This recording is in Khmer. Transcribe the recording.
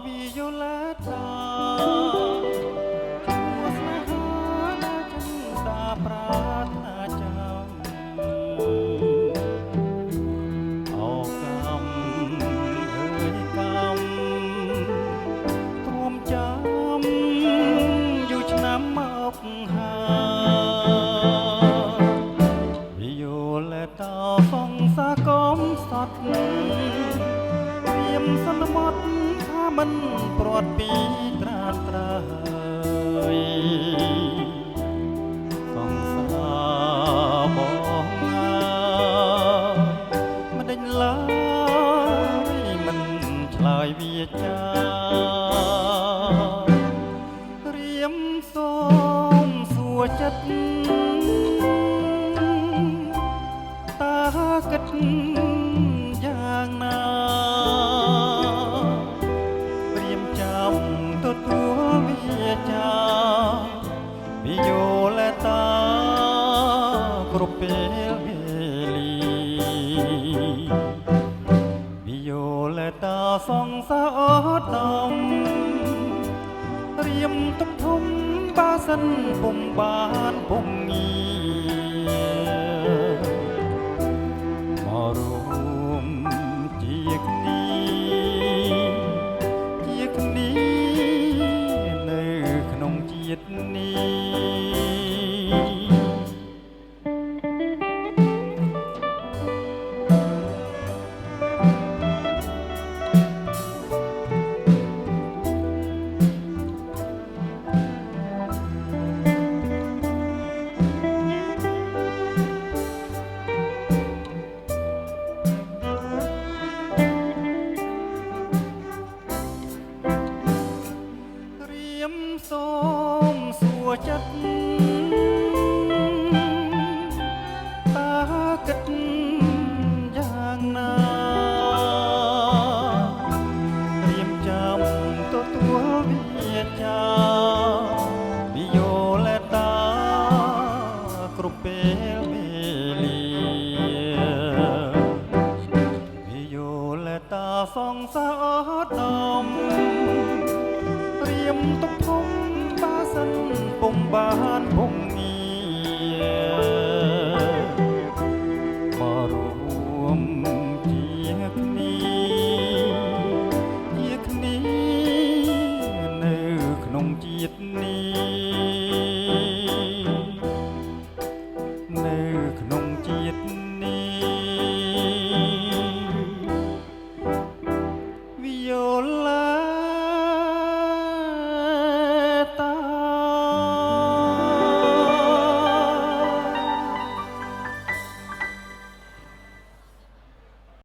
វិយោឡាតាជួស្នេហាណាចិនតាប្រាថ្នាចាំអោកម្មអើយកម្មទ្រាំចាំយូរឆ្នាំមកហើយវិយោឡាតាសង្សារកំសត់សន្មត់ថាមិនព្រាត់ពីត្រាត្រើយសង្សារបងមិនដេញឡើយមិនឆ្លើយវាចារៀមសូមសួរចិត្តតើគិតយ៉ាងណាទទួលវាចាវិយោឡាតាគ្រប់ពេលវេលាវិយោឡាតាសង្សារអត់ដំរៀមទុកធំបាសិនពុំបានពុំងារមករួមជាគ្នាជាតិសូមសួរចិត្តតើគិតយ៉ាងណារៀមចាំទទួលវាចាវិយោឡាតាគ្រប់ពេលវេលាវិយោឡាតាសង្សារអត់ដំរៀមទុកធំបាសិនពុំបានពុំងារមករួមជាគ្នានៅក្នុងជាតិនេះ